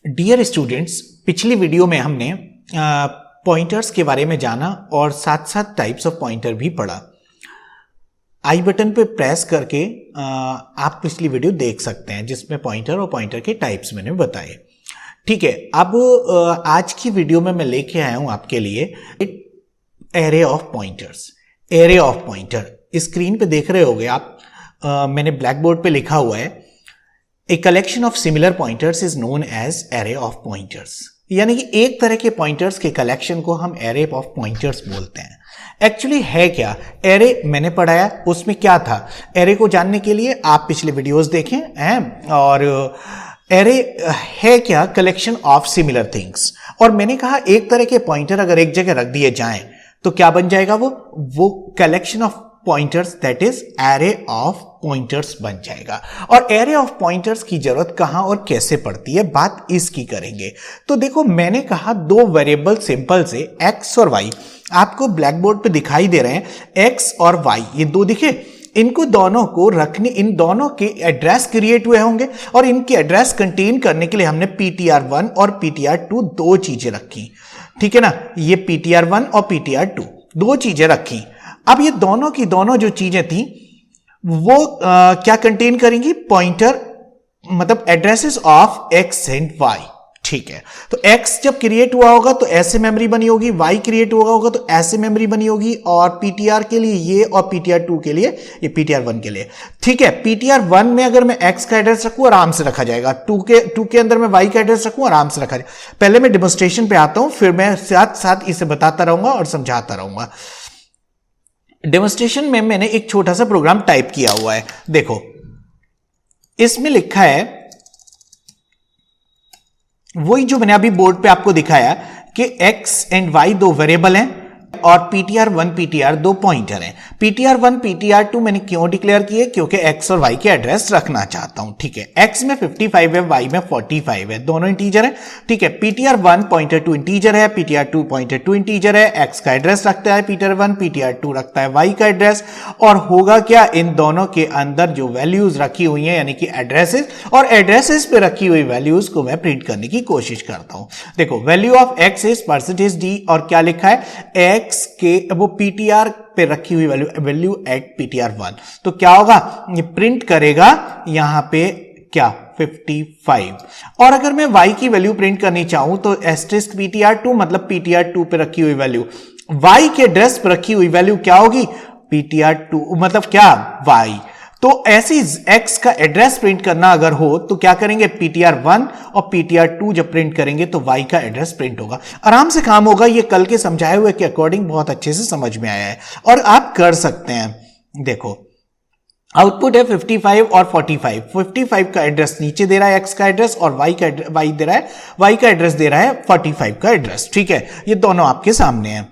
Dear students, पिछली video में हमने पॉइंटर्स के बारे में जाना और साथ साथ टाइप्स ऑफ पॉइंटर भी पढ़ा। आई बटन पे प्रेस करके आप पिछली वीडियो देख सकते हैं जिसमें पॉइंटर और पॉइंटर के टाइप्स मैंने बताए। ठीक है, अब आज की वीडियो में मैं लेके आया हूं आपके लिए array of pointers. Array of pointer screen पे देख रहे होगे आप, मैंने ब्लैक बोर्ड पे लिखा हुआ है, a collection of similar pointers is known as array of pointers. यानी कि एक तरह के पॉइंटर्स के कलेक्शन को हम एरे ऑफ पॉइंटर्स बोलते हैं। एक्चुअली है क्या एरे, मैंने पढ़ाया उसमें क्या था। एरे को जानने के लिए आप पिछले वीडियोस देखें हैं। और एरे है क्या, कलेक्शन ऑफ सिमिलर थिंग्स। और मैंने कहा एक तरह के पॉइंटर अगर एक जगह रख दिए जाएं तो क्या बन जाएगा, वो collection of pointers, that is array of pointers बन जाएगा। और एरे ऑफ पॉइंटर्स की जरूरत कहां और कैसे पड़ती है, बात इसकी करेंगे। तो देखो, मैंने कहा दो वेरिएबल सिंपल से एक्स और वाई आपको ब्लैक बोर्ड पे दिखाई दे रहे हैं। एक्स और वाई ये दो दिखे, इनको दोनों को रखने, इन दोनों के एड्रेस क्रिएट हुए होंगे और इनके एड्रेस कंटेन करने के लिए हमने ptr1 और ptr2 दो चीजें रखी। ठीक है ना, ये ptr1 और ptr2 दो चीजें रखी। अब ये दोनों की दोनों जो चीजें थी वो क्या कंटेन करेंगी, पॉइंटर, मतलब addresses of X and Y. ठीक है, तो x जब क्रिएट हुआ होगा तो ऐसे मेमोरी बनी होगी, y क्रिएट हुआ होगा तो ऐसे मेमोरी बनी होगी, और ptr के लिए ये और ptr2 के लिए ये, ptr1 के लिए। ठीक है, ptr1 में अगर मैं x का एड्रेस रखूं आराम से रखा जाएगा, 2 के अंदर मैं y का एड्रेस रखूं आराम से रखा जाएगा। पहले मैं डेमोन्स्ट्रेशन पे आता हूं, फिर मैं साथ साथ इसे बताता रहूंगा और समझाता रहूंगा। डेमोन्स्ट्रेशन में मैंने एक छोटा सा प्रोग्राम टाइप किया हुआ है। देखो, इसमें लिखा है वही जो मैंने अभी बोर्ड पे आपको दिखाया कि x एंड y दो वेरिएबल हैं और ptr1 ptr दो पॉइंटर हैं। ptr1 ptr2 मैंने क्यों डिक्लेयर किए, क्योंकि x और y के एड्रेस रखना चाहता हूं। ठीक है, x में 55 है, y में 45 है, दोनों इंटीजर है। ठीक है, ptr1 पॉइंटर टू इंटीजर है, ptr2 पॉइंटर टू इंटीजर है। x का एड्रेस रखता है ptr1, ptr2 रखता है y का एड्रेस। और होगा क्या, इन दोनों के अंदर जो वैल्यूज रखी हुई हैं यानी कि एड्रेसेस, और एड्रेसेस पे रखी हुई वैल्यूज को मैं प्रिंट करने की कोशिश करता हूं। देखो, value of x is %d और क्या लिखा है, x के वो ptr पे रखी हुई वैल्यू एट ptr1। तो क्या होगा, ये प्रिंट करेगा यहां पे क्या, 55। और अगर मैं y की वैल्यू प्रिंट करनी चाहूं तो एस्टेरिस्क ptr2 मतलब ptr2 पे रखी हुई वैल्यू, y के एड्रेस पे रखी हुई वैल्यू क्या होगी, ptr2 मतलब क्या, y। तो ऐसी x का एड्रेस प्रिंट करना अगर हो तो क्या करेंगे, ptr1 और ptr2 जब प्रिंट करेंगे तो y का एड्रेस प्रिंट होगा। आराम से काम होगा, ये कल के समझाए हुए के अकॉर्डिंग बहुत अच्छे से समझ में आया है और आप कर सकते हैं। देखो, आउटपुट है 55 और 45। 55 का एड्रेस नीचे दे रहा है x का एड्रेस, और y दे रहा है, y का एड्रेस दे रहा है 45 का एड्रेस। ठीक है, ये दोनों आपके सामने हैं।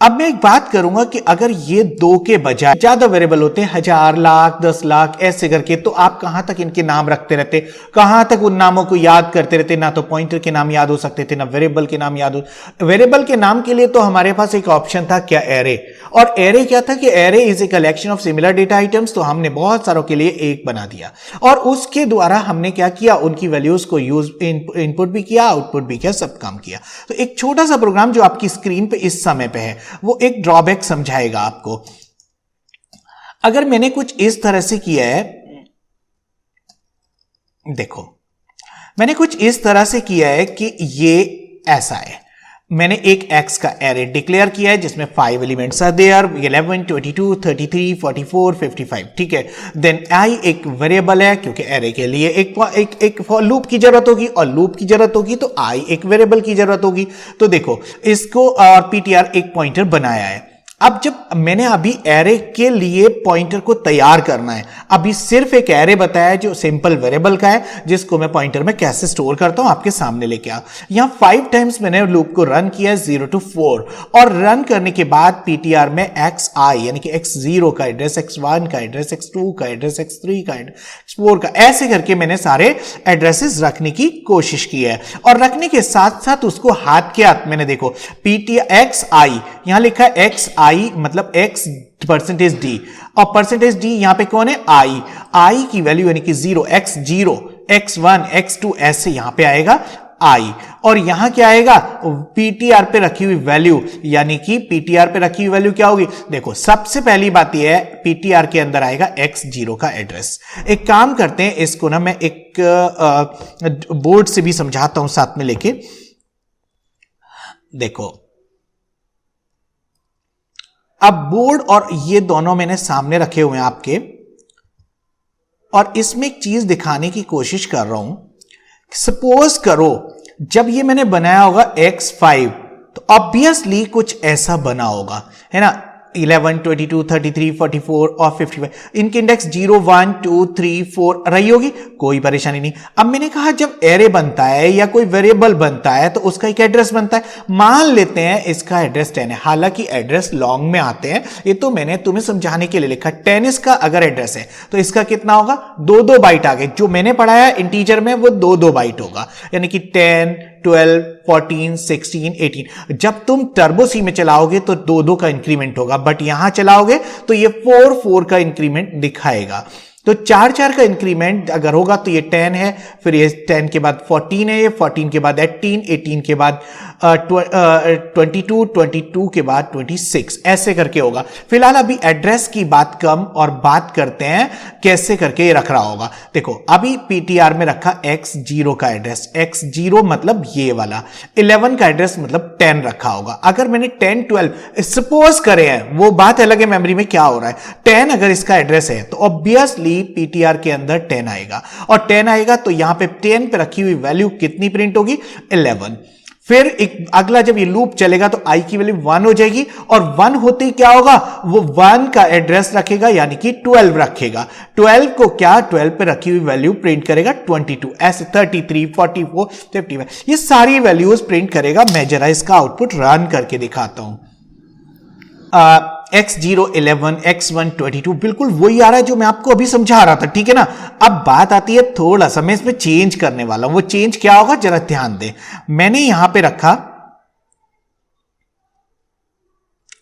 अब मैं एक बात करूंगा कि अगर ये दो के बजाय ज्यादा वेरिएबल होते हैं, 1000, लाख, 10 लाख ऐसे करके, तो आप कहां तक इनके नाम रखते रहते, कहां तक उन नामों को याद करते रहते। ना तो पॉइंटर के नाम याद हो सकते थे, ना वेरिएबल के नाम याद हो। वेरिएबल के नाम के लिए तो हमारे पास एक ऑप्शन था क्या, एरे। और एरे क्या था कि array is a collection of similar data items. तो हमने बहुत सारों के लिए एक बना दिया और उसके द्वारा हमने क्या किया, उनकी वैल्यूज को यूज, इनपुट भी किया, आउटपुट भी किया, सब काम किया। तो एक छोटा सा प्रोग्राम जो आपकी स्क्रीन पे इस समय पे है वो एक ड्रॉबैक समझाएगा आपको। अगर मैंने कुछ इस तरह से किया है, देखो मैंने कुछ इस तरह से किया है कि ये ऐसा है, मैंने एक x का एरे डिक्लेयर किया है जिसमें 5 एलिमेंट्स आर देयर, 11, 22, 33, 44, 55। ठीक है, देन i एक वेरिएबल है क्योंकि एरे के लिए एक फॉर लूप की जरूरत होगी, और लूप की जरूरत होगी तो i एक वेरिएबल की जरूरत होगी। तो देखो, इसको और ptr एक पॉइंटर बनाया है। अब जब मैंने अभी एरे के लिए पॉइंटर को तैयार करना है, अभी सिर्फ एक एरे बताया जो सिंपल वेरिएबल का है जिसको मैं पॉइंटर में कैसे स्टोर करता हूं आपके सामने लेके आ। यहां 5 टाइम्स मैंने लूप को रन किया 0 to 4, और रन करने के बाद ptr में xi यानी कि x0 का एड्रेस, x1 का एड्रेस, x2 का एड्रेस, x3 का एड्रेस, x4 का, ऐसे करके मैंने सारे एड्रेसेस रखने की कोशिश की है। और रखने के साथ साथ उसको हाथ के हाथ मैंने देखो xi यहां लिखा है xi मतलब x %d, और %d यहां पे कौन है, i की वैल्यू यानी कि 0, x0 x1 x2 ऐसे यहां पे आएगा आई, और यहां क्या आएगा, पीटीआर पे रखी हुई वैल्यू, यानी कि पीटीआर पे रखी हुई वैल्यू क्या होगी, देखो सबसे पहली बात यह है पीटीआर के अंदर आएगा x0 का एड्रेस। एक काम करते हैं, इसको ना मैं एक बोर्ड से भी समझाता हूं साथ में लेके। देखो अब बोर्ड और ये दोनों मैंने सामने रखे हुए हैं आपके, और इसमें एक चीज दिखाने की कोशिश कर रहा हूं। सपोज करो जब ये मैंने बनाया होगा x5, तो ऑब्वियसली कुछ ऐसा बना होगा, है ना, 11, 22, 33, 44 और 55, इनके इंडेक्स 0, 1, 2, 3, 4 रही होगी, कोई परेशानी नहीं। अब मैंने कहा जब एरे बनता है या कोई वेरिएबल बनता है तो उसका एक एड्रेस बनता है। मान लेते हैं इसका एड्रेस 10 है, हालांकि एड्रेस लॉन्ग में आते हैं, ये तो मैंने तुम्हें समझाने के लिए लिखा। 10 इसका अगर एड्रेस है तो इसका कितना होगा, 2-2 बाइट आ गए, जो मैंने पढ़ाया इंटीजर में वो 2-2 बाइट होगा, यानी कि 10, 12, 14, 16, 18। जब तुम टर्बो सी में चलाओगे तो 2-2 का इंक्रीमेंट होगा, बट यहां चलाओगे तो ये 4-4 का इंक्रीमेंट दिखाएगा। तो 4-4 का इंक्रीमेंट अगर होगा तो ये 10 है, फिर ये 10 के बाद 14 है, ये 14 के बाद 18, 18 के बाद 22, 22 के बाद 26, ऐसे करके होगा। फिलहाल अभी एड्रेस की बात कम और बात करते हैं कैसे करके ये रख रहा होगा। देखो अभी पीटीआर में रखा x0 का एड्रेस, x0 मतलब ये वाला, 11 का एड्रेस मतलब 10 रखा होगा। अगर मैंने 10, 12 सपोज करे हैं, वो बात अलग है मेमोरी में क्या हो रहा है, 10 अगर इसका एड्रेस है तो ऑब्वियसली पीटीआर के अंदर 10 आएगा, और 10 आएगा तो यहां पे 10 पे रखी हुई वैल्यू कितनी प्रिंट होगी, 11। फिर एक अगला जब ये लूप चलेगा तो आई की वैल्यू 1 हो जाएगी, और 1 होते ही क्या होगा, वो 1 का एड्रेस रखेगा, यानी कि 12 रखेगा। 12 को क्या, 12 पे रखी हुई वैल्यू प्रिंट करेगा 22, ऐसे 33, 44, 55, ये सारी वैल्यूज प्रिंट करेगा। मैं जरा इसका आउटपुट रन करके दिखाता हूं। x0 11, x1 22, बिल्कुल वही आ रहा है जो मैं आपको अभी समझा रहा था, ठीक है ना। अब बात आती है थोड़ा सा मैं इसमें चेंज करने वाला हूं, वो चेंज क्या होगा जरा ध्यान दें। मैंने यहां पे रखा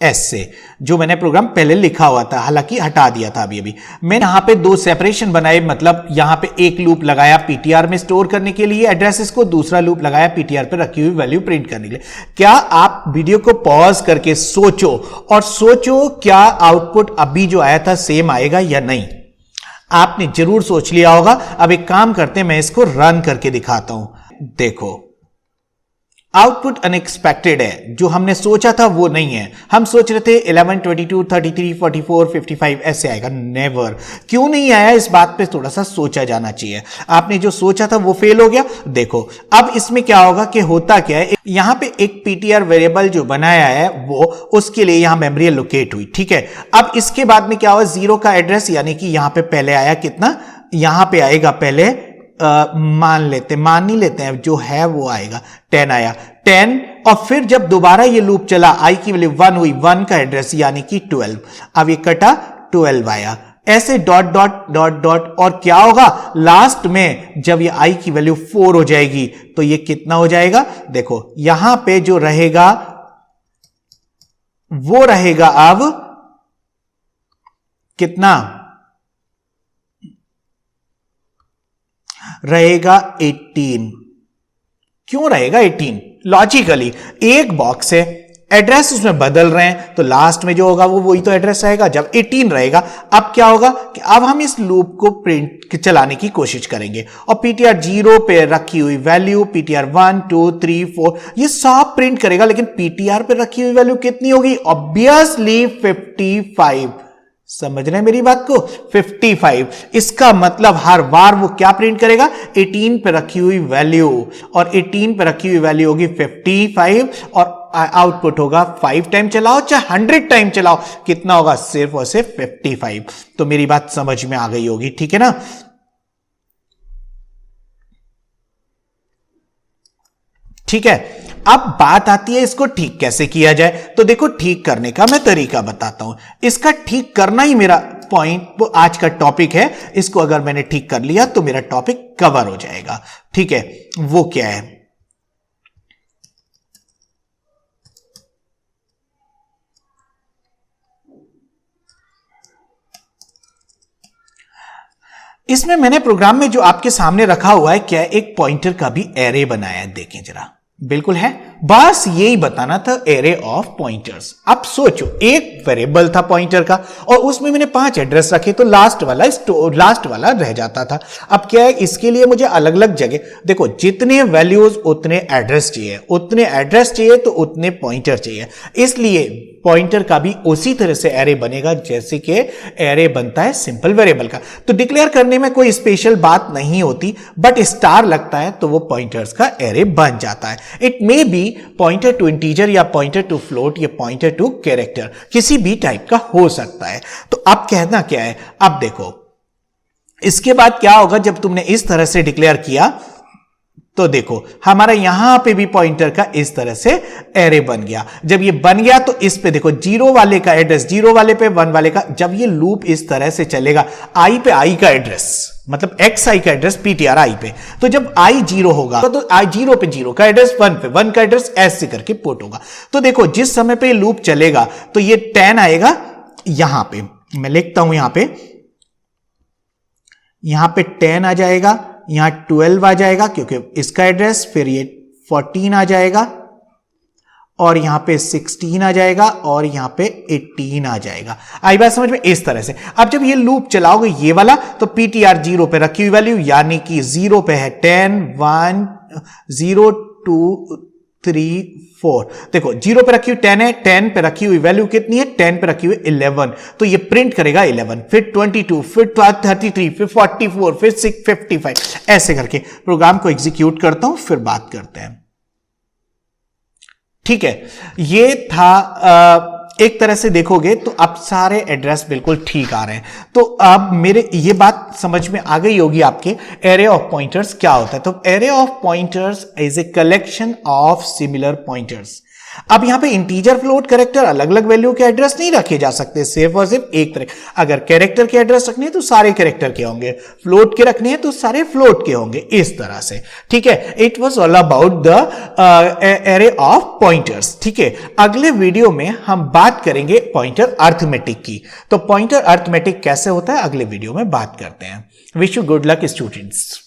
ऐसे, जो मैंने प्रोग्राम पहले लिखा हुआ था, हालांकि हटा दिया था अभी अभी। मैंने यहां पे 2 सेपरेशन बनाए, मतलब यहां पे एक लूप लगाया पीटीआर में स्टोर करने के लिए एड्रेसेस को, दूसरा लूप लगाया पीटीआर पे रखी हुई वैल्यू प्रिंट करने के लिए। क्या आप वीडियो को पॉज करके सोचो और सोचो क्या आउटपुट अभी जो आया था सेम आएगा या नहीं। आपने जरूर सोच लिया होगा। अब एक काम करते हैं, मैं इसको रन करके दिखाता हूं। देखो आउटपुट अनएक्सपेक्टेड है, जो हमने सोचा था वो नहीं है। हम सोच रहे थे 11, 22, 33, 44, 55 ऐसे आएगा, नेवर। क्यों नहीं आया, इस बात पे थोड़ा सा सोचा जाना चाहिए। आपने जो सोचा था वो फेल हो गया। देखो अब इसमें क्या होगा कि होता क्या है, यहां पे एक पीटीआर वेरिएबल जो बनाया है वो, उसके लिए यहां मेमोरी लोकेट हुई, ठीक है। अब इसके बाद में क्या हुआ, 0 का एड्रेस, यानी कि यहां पे पहले आया कितना, यहां पे आएगा पहले मान नहीं लेते हैं, जो है वो आएगा 10 आया 10, और फिर जब दोबारा ये लूप चला आई की वैल्यू 1 हुई, 1 का एड्रेस यानी कि 12, अब ये कटा 12 आया, ऐसे डॉट डॉट डॉट डॉट, और क्या होगा लास्ट में जब ये आई की वैल्यू 4 हो जाएगी तो ये कितना हो जाएगा, देखो यहां पे जो रहेगा वो रहेगा अब कितना रहेगा 18। क्यों रहेगा 18, लॉजिकली एक बॉक्स है, एड्रेस उसमें बदल रहे हैं तो लास्ट में जो होगा वो वही तो एड्रेस आएगा जब 18 रहेगा। अब क्या होगा कि अब हम इस लूप को प्रिंट चलाने की कोशिश करेंगे, और पीटीआर 0 पे रखी हुई वैल्यू, पीटीआर 1, 2, 3, 4 ये सब प्रिंट करेगा, लेकिन पीटीआर पे रखी हुई वैल्यू कितनी होगी, ऑब्वियसली 55। समझ रहे हैं मेरी बात को, 55। इसका मतलब हर बार वो क्या प्रिंट करेगा, 18 पे रखी हुई वैल्यू, और 18 पे रखी हुई वैल्यू होगी 55, और आउटपुट होगा 5 टाइम चलाओ चाहे 100 टाइम चलाओ, कितना होगा, सिर्फ और सिर्फ 55। तो मेरी बात समझ में आ गई होगी, ठीक है ना। ठीक है, अब बात आती है इसको ठीक कैसे किया जाए। तो देखो ठीक करने का मैं तरीका बताता हूं, इसका ठीक करना ही मेरा पॉइंट, वो आज का टॉपिक है। इसको अगर मैंने ठीक कर लिया तो मेरा टॉपिक कवर हो जाएगा, ठीक है। वो क्या है, इसमें मैंने प्रोग्राम में जो आपके सामने रखा हुआ है क्या एक पॉइंटर का भी एरे बनाया है, देखें जरा। बिल्कुल है, बस यही बताना था, एरे ऑफ पॉइंटर्स। अब सोचो एक वेरिएबल था पॉइंटर का और उसमें मैंने 5 एड्रेस रखे तो लास्ट वाला रह जाता था। अब क्या है, इसके लिए मुझे अलग अलग जगह, देखो जितने वैल्यूज उतने एड्रेस चाहिए तो उतने पॉइंटर चाहिए, इसलिए पॉइंटर का भी उसी तरह से एरे बनेगा जैसे कि एरे बनता है सिंपल वेरिएबल का। तो डिक्लेयर करने में कोई स्पेशल बात नहीं होती, बट स्टार लगता है तो वो पॉइंटर्स का एरे बन जाता है। It may be pointer to integer या पॉइंटर टू फ्लोट या पॉइंटर टू कैरेक्टर, किसी भी टाइप का हो सकता है। तो अब कहना क्या है, अब देखो इसके बाद क्या होगा जब तुमने इस तरह से डिक्लेयर किया तो देखो हमारा यहां पे भी पॉइंटर का इस तरह से एरे बन गया। जब ये बन गया तो इस पे देखो 0 वाले का एड्रेस 0 वाले पे 1 वाले का, जब ये लूप इस तरह से चलेगा i पे i का एड्रेस मतलब xi का एड्रेस ptr i पे, तो जब i 0 होगा तो i 0 पे 0 का एड्रेस 1 पे 1 का एड्रेस ऐसे करके पुट होगा। तो देखो जिस समय पे लूप चलेगा तो ये 10 आएगा, यहां पे मैं लिखता हूं, यहां पे 10 आ जाएगा, यहां 12 आ जाएगा क्योंकि इसका एड्रेस, फिर ये 14 आ जाएगा और यहां पे 16 आ जाएगा और यहां पे 18 आ जाएगा। आई बात समझ में? इस तरह से अब जब ये लूप चलाओगे ये वाला तो ptr 0 पे रखी हुई वैल्यू यानी कि 0 पे है 10 1 0 2 3 4, देखो 0 पे रखी हुई 10 है, 10 पे रखी हुई वैल्यू कितनी है, 10 पे रखी हुई 11, तो ये प्रिंट करेगा 11, फिर 22, फिर 33, फिर 44, फिर 55, ऐसे करके प्रोग्राम को एग्जीक्यूट करता हूं, फिर बात करते हैं। ठीक है, ये था एक तरह से देखोगे तो अब सारे एड्रेस बिल्कुल ठीक आ रहे हैं। तो अब मेरे ये बात समझ में आ गई होगी आपके एरे ऑफ पॉइंटर्स क्या होता है। तो array of pointers is a collection of similar pointers. अब यहां पे इंटीजर, फ्लोट, कैरेक्टर अलग अलग वैल्यू के एड्रेस नहीं रखे जा सकते, सिर्फ और सिर्फ एक तरह। अगर कैरेक्टर के एड्रेस रखने हैं तो सारे कैरेक्टर के होंगे, फ्लोट के रखने हैं तो सारे फ्लोट के होंगे, इस तरह से। ठीक है, it was all about the array of pointers. ठीक है, अगले वीडियो में हम बात करेंगे पॉइंटर अर्थमेटिक की। तो पॉइंटर अर्थमेटिक कैसे होता है अगले वीडियो में बात करते हैं। Wish you good luck students.